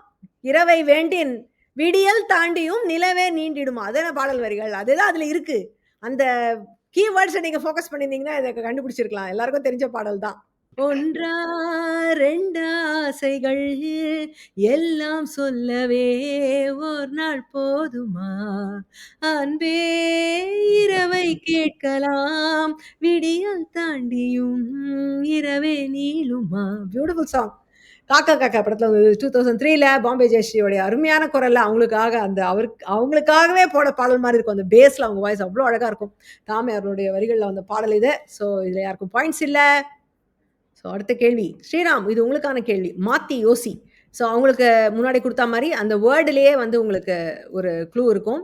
இரவை வேண்டின் விடியல் தாண்டியும் நிலவே நீண்டிடுமா. அதுதான பாடல் வரிகள். அதுதான் அதுல இருக்கு. அந்த கீவேர்ட்ஸை நீங்க ஃபோக்கஸ் பண்ணியிருந்தீங்கன்னா இதை கண்டுபிடிச்சிருக்கலாம். எல்லாருக்கும் தெரிஞ்ச பாடல் தான். ஒன்றா ரெண்டா ஆசைகள் எல்லாம் சொல்லவே ஒரு நாள் போதுமா அன்பே இரவை கேட்கலாம் விடியல் தாண்டியும் இரவே நீளுமா. Beautiful song. காக்கா காக்கா படத்துல 2003ல பாம்பே ஜெயஸ்ரீயோடைய அருமையான குரல்ல அவங்களுக்காக அந்த அவங்களுக்காகவே போட பாடல் மாதிரி இருக்கும். அந்த பேஸ்ல அவங்க வாய்ஸ் அவ்வளோ அழகா இருக்கும். தாமே அவருடைய வரிகள்ல வந்த பாடல் இது. ஸோ இதுல யாருக்கும் பாயிண்ட்ஸ் இல்ல. ஸோ அடுத்த கேள்வி ஸ்ரீராம், இது உங்களுக்கான கேள்வி. மாத்தி யோசி. ஸோ அவங்களுக்கு முன்னாடி கொடுத்த மாதிரி அந்த வேர்டுலேயே வந்து உங்களுக்கு ஒரு க்ளூ இருக்கும்.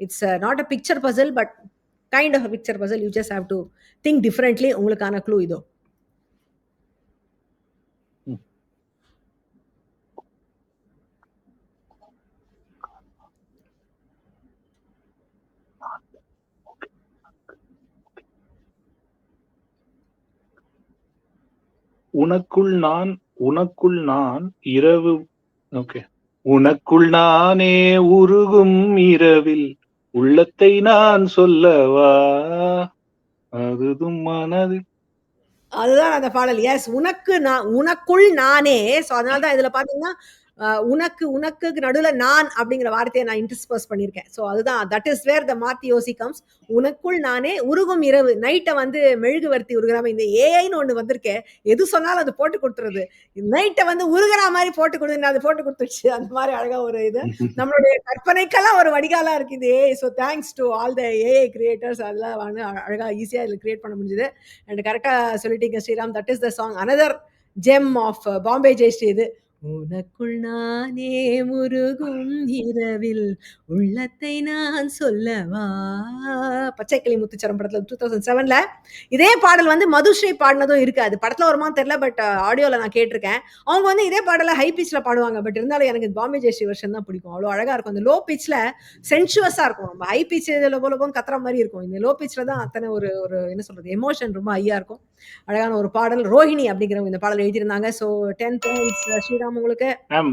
It's not a picture puzzle but kind of picture puzzle. You just have to think differently. உங்களுக்கான க்ளூ இதோ. உனக்குள் நான் இரவு. ஓகே. உனக்குள் நானே உருகும் இரவில் உள்ளத்தை நான் சொல்லவா அதுதும் மனது. அதுதான் அந்த பாடல். எஸ், உனக்குள் நானே. ஸோ அதனால தான் இதுல பாத்தீங்கன்னா உனக்கு நடுவுல நான் அப்படிங்கிற வார்த்தையை நான் இன்டர்ஸ்பர்ஸ் பண்ணியிருக்கேன். ஸோ அதுதான் தட் இஸ் வேர் த மாத்தி யோசி கம்ஸ். உனக்குள் நானே உருகும் இரவு. நைட்டை வந்து மெழுகுவர்த்தி உருகிறாம இந்த ஏஐன்னு ஒண்ணு வந்திருக்கேன். எது சொன்னாலும் அது போட்டு கொடுத்துருது. நைட்டை வந்து உருகிற மாதிரி போட்டு கொடுத்து அது போட்டு கொடுத்துருச்சு. அந்த மாதிரி அழகா ஒரு இது நம்மளுடைய கற்பனைக்கெல்லாம் ஒரு வடிகாலா இருக்கு இது AI. So thanks to all the AI creators. அதெல்லாம் வந்து அழகா ஈஸியா இதில் கிரியேட் பண்ண முடிஞ்சுது. அண்ட் கரெக்டா சொல்லிட்டீங்க Sriram. That is the song. Another gem of Bombay Jayashree இது. உனக்குள் நானே முருகும் இரவில் உள்ளத்தை நான் சொல்லவா. பச்சைக்கிளி முத்துச்சரம் படத்துல 2007ல இதே பாடல் வந்து மதுஸ்ரீ பாடினதும் இருக்கு. அது படத்துல வருமா தெரியல. பட் ஆடியோல நான் கேட்டிருக்கேன். அவங்க வந்து இதே பாடல ஹை பிச்ல பாடுவாங்க. பட் இருந்தாலும் எனக்கு பாம்பே ஜெயஸ்ரீ வெர்ஷன் தான் பிடிக்கும். அவ்வளோ அழகா இருக்கும். அந்த லோ பிச்ல சென்சுவஸா இருக்கும். நம்ம ஹை பிச் லோபோலோபம் கத்துற மாதிரி இருக்கும். இந்த லோ பிச்ல தான் அத்தனை ஒரு ஒரு என்ன சொல்றது எமோஷன் ரொம்ப ஹையா இருக்கும். அழகான ஒரு பாடல். ரோஹிணி அப்படிங்கிறவங்க இந்த பாடல் எழுதியிருந்தாங்க. ஸோ 10 points ஸ்ரீராம் உங்களுக்கு. மேம்,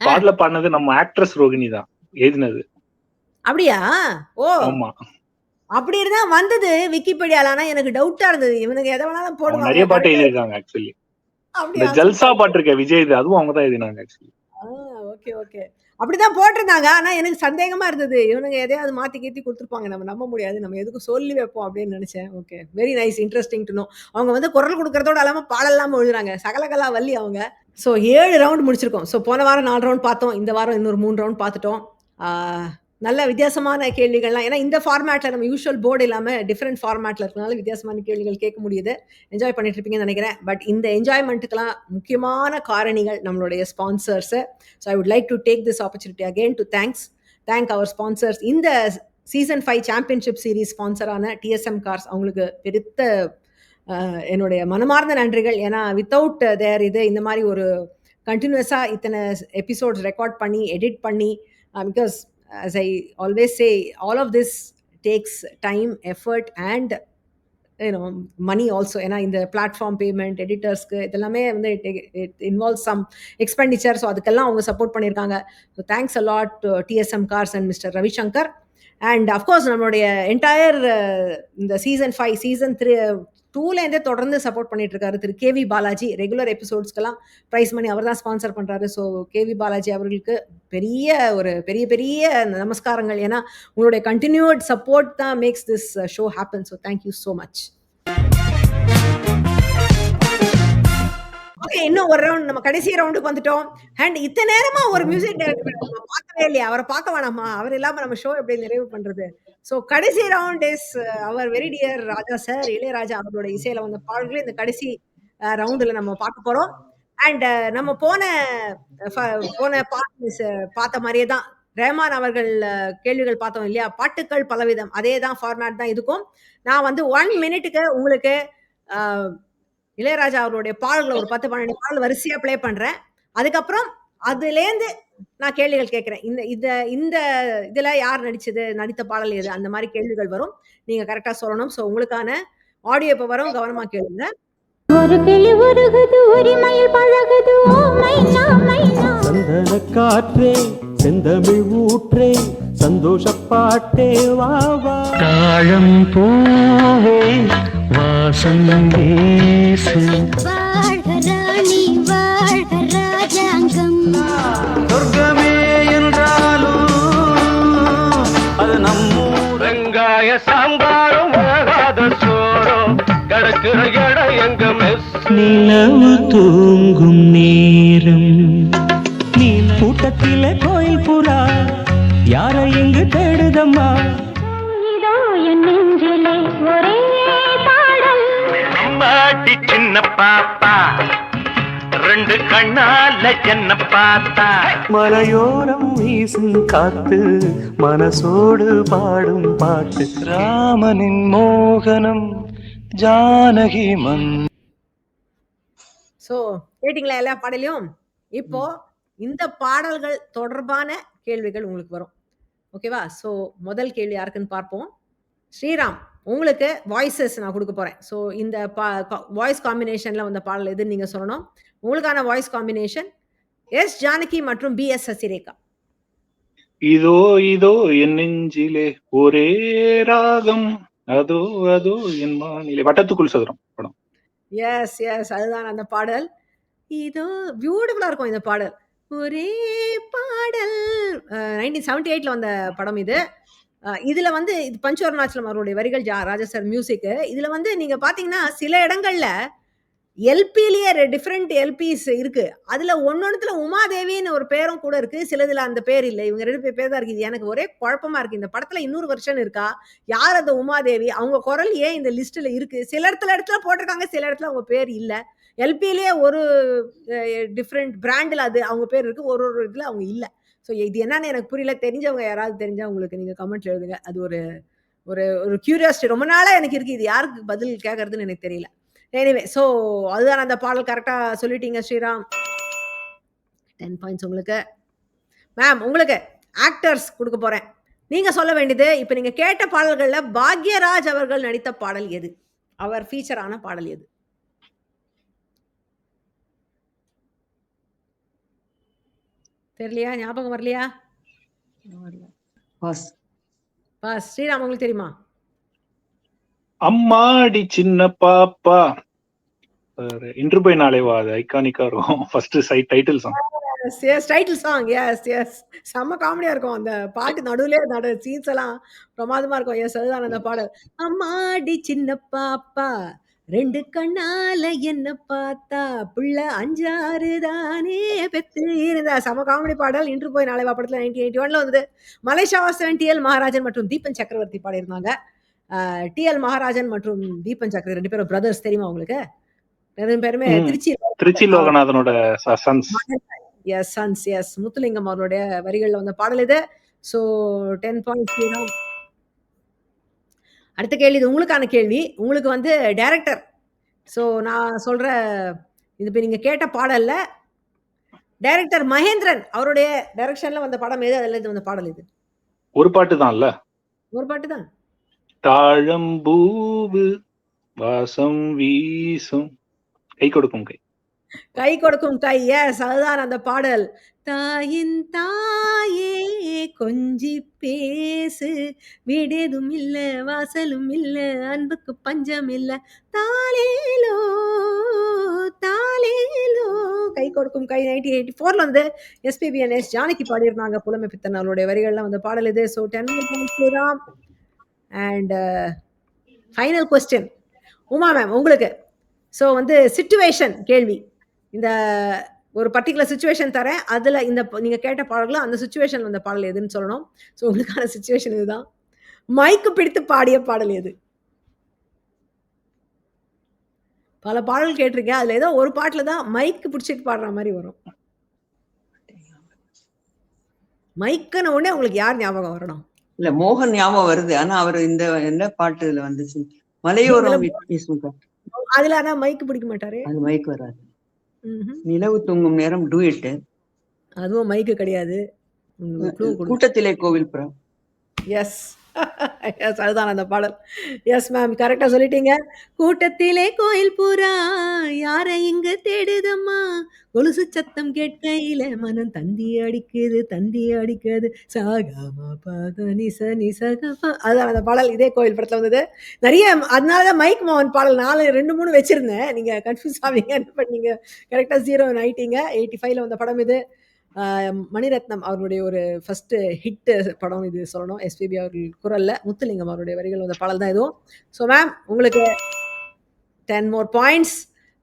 பாடல பாடினது நம்ம ஆக்ட்ரஸ் ரோகிணி தான் எழுதினது. அப்படியா? ஓ ஆமா. அப்படி இருந்தா வந்தது விக்கிபீடியால. ஆனா எனக்கு டவுட்டா இருந்தது. இவனுக்கு எதை வேணாலும் போடுவாங்க. நிறைய பாட்டு எழுதியிருக்காங்க ஆக்சுவலி. இந்த அப்படியா? ஜல்சா பாட்டு இருக்க விஜய், அதுவும் அவங்க தான் எழுதினாங்க ஆக்சுவலி. Okay okay. அப்படிதான் போட்டிருந்தாங்க. ஆனா எனக்கு சந்தேகமா இருந்தது. இவனுங்க எதையாவது மாத்தி கீத்தி கொடுத்துருப்பாங்க. நம்ம நம்ப முடியாது. நம்ம எதுக்கும் சொல்லி வைப்போம் அப்படின்னு நினைச்சேன். Okay, very nice, interesting to know. அவங்க வந்து குரல் கொடுக்கறதோட இல்லாம பாடல் இல்லாம எழுதுறாங்க. சகலகலா வள்ளி அவங்க. ஸோ 7 ரவுண்ட் முடிச்சிருக்கோம். ஸோ போன வாரம் 4 ரவுண்ட் பார்த்தோம். இந்த வாரம் இன்னொரு 3 ரவுண்ட் பார்த்துட்டோம். நல்ல வித்தியாசமான கேள்விகள்லாம். ஏன்னா இந்த ஃபார்மேட்ல நம்ம யூஷுவல் போர்டு இல்லாம டிஃப்ரெண்ட் ஃபார்மேட்ல இருக்கனால வித்தியாசமான கேள்விகள் கேட்க முடியுது. என்ஜாய் பண்ணிட்டு இருப்பீங்கன்னு நினைக்கிறேன். பட் இந்த என்ஜாய்மெண்ட்டுக்கெல்லாம் முக்கியமான காரணிகள் நம்மளுடைய sponsors. So I would like to take this opportunity again to thank our sponsors. இந்த சீசன் 5 சாம்பியன்ஷிப் சீரீஸ் ஸ்பான்சரான டிஎஸ்எம் கார்ஸ் அவங்களுக்கு பெருத்த என்னுடைய மனமார்ந்த நன்றிகள். ஏன்னா வித்தவுட் தேர் இந்த மாதிரி ஒரு கண்டினியூஸாக இத்தனை எபிசோட்ஸ் ரெக்கார்ட் பண்ணி எடிட் பண்ணி, because as I always say, all of this takes time, effort and money also. ஏன்னா இந்த பிளாட்ஃபார்ம் பேமெண்ட், எடிட்டர்ஸ்க்கு இதெல்லாமே வந்து it involve some expenditure. So அதுக்கெல்லாம் அவங்க சப்போர்ட் பண்ணியிருக்காங்க. So thanks a lot to DSM cars and mister Ravishankar. And of course நம்மளுடைய entire இந்த சீசன் 5 சீசன் 2லேருந்தே தொடர்ந்து சப்போர்ட் பண்ணிட்டு இருக்காரு திரு கேவி பாலாஜி. ரெகுலர் எபிசோட்ஸ்க்கெல்லாம் ப்ரைஸ் மணி அவர் தான் ஸ்பான்சர் பண்ணுறாரு. ஸோ கேவி பாலாஜி அவர்களுக்கு பெரிய பெரிய நமஸ்காரங்கள். ஏன்னா உங்களுடைய கண்டினியூட் சப்போர்ட் தான் makes this show happen. So thank you so much. Okay, இன்னும் ஒரு ரவுண்ட், நம்ம கடைசி ரவுண்டுக்கு வந்துட்டோம். அண்ட் இத்தனை நேரமா ஒரு மியூசிக் டைரக்டர் நம்ம பார்க்கவே இல்லையா? அவரை பார்க்க வேணாமா? அவர் இல்லாம நம்ம ஷோ எப்படி நிறைவு பண்றது? ஸோ கடைசி round is our very dear Raja sir, Ilaiyaraaja அவரோட இசையில வந்த பாடல்களை இந்த கடைசி ரவுண்டுல நம்ம பார்க்க போறோம். அண்ட் நம்ம போன பார்த்த மாதிரியே தான் ரஹ்மான் அவர்கள் கேள்விகள் பார்த்தோம் இல்லையா? பாட்டுக்கள் பலவிதம், அதே தான் ஃபார்மேட் தான் இதுக்கும். நான் வந்து 1 மினிட்டுக்கு உங்களுக்கு இளையராஜா அவருடைய பாடல்களை ஒரு 10-12 பாடல் வரிசையா ப்ளே பண்றேன். அதுக்கப்புறம் அதுலேருந்து நான் கேள்விகள் கேட்கிறேன். இந்த இதுல யார் நடித்த பாடல் எது, அந்த மாதிரி கேள்விகள் வரும். நீங்க கரெக்டா சொல்லணும். ஸோ உங்களுக்கான ஆடியோ இப்போ வரும், கவனமா கேளுங்க. ஒரு கிளி உருகுது, உரிமையில் பழகுது, ஓ மைனா மைனா. சந்தன காற்றே, செந்தமிழ் ஊற்றே, சந்தோஷ பாட்டே வா வா. தாழம் பூவே வாசம் வீசு. வாழ்க ராணி, வாழ்க ராஜாங்கம். சொர்க்கமே என்றாலும் அது நம்மூர். வெங்காய சாம்பாரும் வேகாத சோறும் கிடக்கிற இடம் எங்க மெஸ். நிலவு தூங்கும் நேரம், நீ கூட்டத்திலே கோயில் புறா யாரை எங்கு தேடுதம்மா. இதோ என் நெஞ்சிலே ஒரே பாடல். அம்மாடி சின்ன பாப்பா, 2 கண்ணால என்ன பார்த்தா. மலையோரம் வீசும் காத்து மனசோடு பாடும் பாட்டு. ராமனின் மோகனம் ஜானகி மன். ஸோ கேட்டிங்களா எல்லா பாடலையும்? இப்போ இந்த பாடல்கள் தொடர்பான கேள்விகள் உங்களுக்கு வரும். ஓகேவா? ஸோ முதல் கேள்வி யாருக்குன்னு பார்ப்போம். ஸ்ரீராம், உங்களுக்கு வாய்ஸஸ் நான் கொடுக்க போறேன். ஸோ இந்த வாய்ஸ் காம்பினேஷன்ல வந்த பாடல் எதுன்னு நீங்க சொல்லணும். உங்களுக்கான வாய்ஸ் காம்பினேஷன் எஸ் ஜானகி மற்றும் BS சசிரேகா. இதோ இதோ என் நெஞ்சிலே ஒரே ராகம், அதோ அதோ என் மாநில வட்டத்துக்குள் சதுரம் படம். எஸ் எஸ், அதுதான் அந்த பாடல். இதோ பியூட்டிஃபுல்லா இருக்கும் இந்த பாடல். ஒரே பாடல் 1978ல வந்த படம் இது. இதுல வந்து பஞ்சு அருணாச்சலம் அவருடைய வரிகள், ராஜா சார் மியூசிக். இதுல வந்து நீங்க பாத்தீங்கன்னா சில இடங்கள்ல எல்பிலேயே டிஃப்ரெண்ட் எல்பிஸ் இருக்கு. அதுல ஒன்னொன்னுத்துல உமாதேவின்னு ஒரு பேரும் கூட இருக்கு, சிலதுல அந்த பேர் இல்லை. இவங்க 2 பேர் தான் இருக்கு. இது எனக்கு ஒரே குழப்பமா இருக்கு. இந்த படத்துல இன்னொரு வெர்ஷன் இருக்கா? யார் அந்த உமாதேவி? அவங்க குரல் ஏன் இந்த லிஸ்ட்ல இருக்கு? சில இடத்துல போட்டிருக்காங்க, சில இடத்துல அவங்க பேர் இல்ல. எல்பிலேயே ஒரு டிஃப்ரெண்ட் பிராண்டில் அது அவங்க பேர் இருக்கு, ஒரு இதுல அவங்க இல்ல. ஸோ இது என்னன்னு எனக்கு புரியல. தெரிஞ்சவங்க யாராவது தெரிஞ்சா உங்களுக்கு நீங்க கமெண்ட்ல எழுதுங்க. அது ஒரு ஒரு கியூரியாசிட்டி ரொம்ப நாளா எனக்கு இருக்கு. இது யாருக்கு பதில் கேட்கறதுன்னு எனக்கு தெரியல. எனிவே, ஸோ அதுதான் அந்த பாடல். கரெக்டா சொல்லிட்டீங்க ஸ்ரீராம். 10 பாயிண்ட்ஸ் உங்களுக்கு. மேம், உங்களுக்கு ஆக்டர்ஸ் கொடுக்க போறேன். நீங்க சொல்ல வேண்டியது, இப்ப நீங்க கேட்ட பாடல்கள்ல பாக்யராஜ் அவர்கள் நடித்த பாடல் எது? அவர் ஃபீச்சர் ஆன பாடல் எது? தெரியலையா? ஞாபகம் வரலையா? பாஸ். ஸ்ரீராம், உங்களுக்கு தெரியுமா? அம்மாடி சின்ன பாப்பா, இன்று போய் நாளே வா. அது ஐகானிக்கா இருக்கும். First title song. Yes, title song. Yes, செம்ம காமெடியா இருக்கும் அந்த பாட்டு. நடுவுல சீன்ஸ் எல்லாம் பிரமாதமா இருக்கும். எஸ், அதுதான் அந்த பாடல். அம்மாடி சின்ன பாப்பா, 2 கண்ணால என்ன பார்த்தா, புள்ள 5-6 தானே பெத்து இருந்தா. செம காமெடி பாடல். இன்று போய் நாளை வா படத்துல 1981ல வந்தது. மலேசியா வாசன், TL மகாராஜன் மற்றும் தீபன் சக்கரவர்த்தி பாடியிருந்தாங்க. TL மகாராஜன் மற்றும் தீபன் சக்கரவர்த்தி 2 பேரும் பிரதர்ஸ். தெரியுமா உங்களுக்கு? 2 பேருமே திருச்சி லோகநாதனோட sons. Yes, sons. Yes, Muthulingam அவருடைய வரிகள்ல வந்த பாடல் இது. So 10 points Sriram. அடுத்த கேள்வி, இது உங்களுக்கான கேள்வி. உங்களுக்கு வந்து டைரக்டர். ஸோ நான் சொல்ற இது இப்போ நீங்க கேட்ட பாடல்ல டைரக்டர் மகேந்திரன் அவருடைய டைரக்ஷன்ல வந்த படம் எது? அதுல இருந்து வந்த பாடல் இது? ஒரு பாட்டு தான்ல. ஒரு பாட்டு தான். தாழம்பூவு வாசம் வீசும் கை கொடுக்கும் கை. கை கொடுக்கும் கை. எஸ், அதுதான் அந்த பாடல். தாயின் தாயே கொஞ்சி பேசு, வீடேதும் இல்ல வாசலும் இல்ல அன்புக்கு பஞ்சம் இல்ல, தாலேலோ தாலேலோ. கை கொடுக்கும் கை 1984 வந்து எஸ்பிபி அண்ட் எஸ் ஜானகி பாடியிருந்தாங்க. புலமை பித்தன் அவருடைய வரிகள்லாம் வந்த பாடல் இது. So 10 points. And final question Uma ma'am உங்களுக்கு. ஸோ வந்து சிச்சுவேஷன் கேள்வி. இந்த ஒரு பர்டிகுலர் சிச்சுவேஷன் தரேன். அதில் இந்த நீங்கள் கேட்ட பாடல்களும் அந்த சுச்சுவேஷன் அந்த பாடல் எதுன்னு சொல்லணும். ஸோ உங்களுக்கான சிச்சுவேஷன் இதுதான். மைக்கு பிடித்து பாடிய பாடல் எது? பல பாடல் கேட்டிருக்கேன். அதில் ஏதோ ஒரு பாட்டில் தான் மைக்கு பிடிச்சிட்டு பாடுற மாதிரி வரும். மைக்குன்னு உடனே உங்களுக்கு யார் ஞாபகம் வரணும்? இல்ல மோகன் ஞாபகம் வருது. ஆனா அவர் இந்த என்ன பாட்டு இதுல வந்துச்சு? மலையோரம் வீசும் காற்று. அதுல ஆனா மைக்கு பிடிக்க மாட்டாரு. அது மைக் வராது. நிலவு தூங்கும் நேரம் டூயிட்டு. அதுவும் மைக்கு கிடையாது. கூட்டத்திலே கோவில் புறம். எஸ் எஸ், அதுதான் அந்த பாடல். எஸ் மேம், கரெக்டா சொல்லிட்டீங்க. கூட்டத்திலே கோயில் புறா யாரை இங்க தேடுதம்மா, கொலுசு சத்தம் கேட்கையில மனம் தந்தி அடிக்குது சாகாமா பாக நிச நிசகமா. அதுதான் அந்த பாடல். இதே கோயில் படத்துல வந்தது. நிறைய அதனாலதான் மைக் மோகன் பாடல் 2-3 வச்சிருந்தேன். நீங்க கன்ஃபியூஸ் ஆவீங்க. என்ன பண்ணீங்க? கரெக்டா 0 ஆயிட்டீங்க. 85ல வந்த படம் இது. மணிரத்னம் அவருடைய ஒரு ஃபர்ஸ்ட் ஹிட் படம் இது சொல்லணும். எஸ்பிபி அவர்கள் குரல்ல முத்துலிங்கம் அவருடைய வரிகள் வந்த பாடல் தான் இதுவும். ஸோ மேம் உங்களுக்கு 10 more points.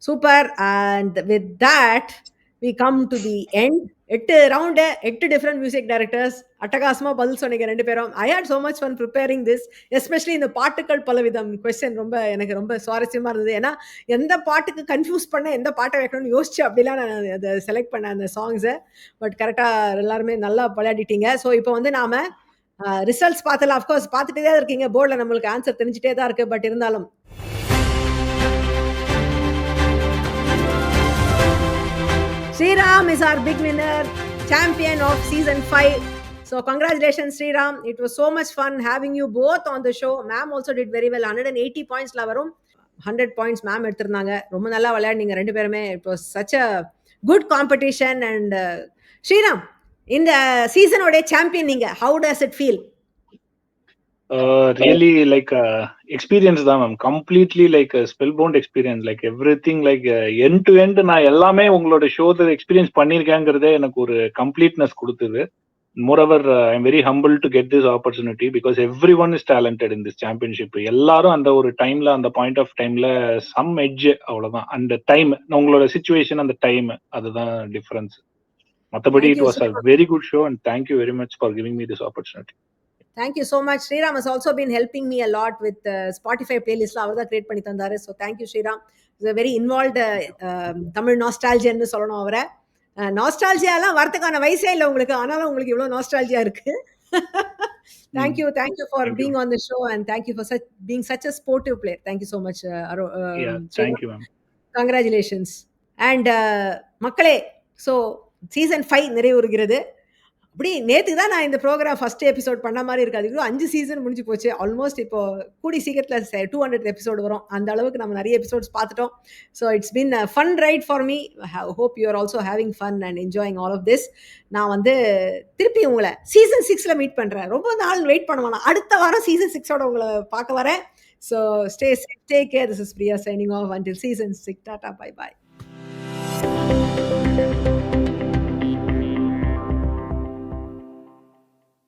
Super. And with that we come to the end. 8 round, 8 different music directors. அட்டகாசமா பதில் சொன்னீங்க 2 பேரும். I had so much fun preparing this. Especially இந்த பாட்டுக்கள் பலவிதம் கொஸ்டின் எனக்கு ரொம்ப சுவாரஸ்யமா இருந்தது. ஏன்னா எந்த பாட்டுக்கு கன்ஃபியூஸ் பண்ண எந்த பாட்டை வைக்கணும்னு யோசிச்சு அப்படிலாம் நான் அதை செலக்ட் பண்ணேன் அந்த சாங்ஸை. பட் கரெக்டாக எல்லாருமே நல்லா விளையாடிட்டீங்க. ஸோ இப்போ வந்து நாம ரிசல்ட்ஸ் பார்த்தலாம். அஃப்கோர்ஸ் பார்த்துட்டே தான் இருக்கீங்க. போர்டில் நம்மளுக்கு ஆன்சர் தெரிஞ்சுட்டே தான் இருக்கு. பட் இருந்தாலும் Sriram is our big winner, champion of season 5. So congratulations Sriram. It was so much fun having you both on the show. Ma'am also did very well. 180 points la varum. 100 points ma'am எடுத்திருந்தாங்க. ரொம்ப நல்லா விளையாடுனீங்க 2 பேருமே. It was such a good competition. And Sriram, இந்த சீசனோட champion நீங்க. How does it feel? Really like experience தான் ma'am. Completely like spellbound experience. Like everything like end to end நான் எல்லாமே உங்களோட ஷோல எக்ஸ்பீரியன்ஸ் பண்ணியிருக்கேங்கிறதே எனக்கு ஒரு கம்ப்ளீட்னஸ் கொடுத்தது. Moreover I am very humble to get this opportunity because every one is talented in this championship. எல்லாரும் அந்த ஒரு டைம்ல அந்த பாயிண்ட் ஆஃப் டைம்ல சம் எட்ஜ், அவ்வளவுதான். அந்த டைம் உங்களோட சிச்சுவேஷன், அந்த டைம், அதுதான் டிஃபரன்ஸ். மற்றபடி it was a very good show and thank you very much for giving me this opportunity. Thank you so much. Sriram has also been helping me a lot with Spotify playlist. அவர் தான் create பண்ணி தந்தாரு. So thank you Sriram. He's a very involved Tamil நாஸ்டால்ஜியான்னு சொல்லணும் அவரை. நாஸ்டால்ஜியாலாம் வரதுக்கான வயசே இல்லை உங்களுக்கு. ஆனாலும் உங்களுக்கு இவ்வளோ நாஸ்டால்ஜியா இருக்கு. Thank you for being on the show and thank you for being such a sportive player. Thank you so much. Thank you ma'am. Congratulations. And மக்களே, so season 5 நிறைவுறுகிறது. அப்படி நேற்று தான் நான் இந்த ப்ரோக்ராம் ஃபர்ஸ்ட் எபிசோட் பண்ண மாதிரி இருக்காது. இதுவும் 5 சீசன் முடிஞ்சு போச்சு. ஆல்மோஸ்ட் இப்போ கூடி சீக்கிரத்தில் 200 எபிசோடு வரும். அந்த அளவுக்கு நம்ம நிறைய எபிசோட்ஸ் பார்த்துட்டோம். So it's been a fun ride for me. Hope you are also having fun and enjoying all of this. நான் வந்து திருப்பி உங்களை சீசன் 6ல் மீட் பண்ணுறேன். ரொம்ப நாள் வெயிட் பண்ணுவேன். அடுத்த வாரம் சீசன் 6ஓட உங்களை பார்க்க வரேன். So stay safe, take care. This is Priya signing off until season 6. Tata, bye bye.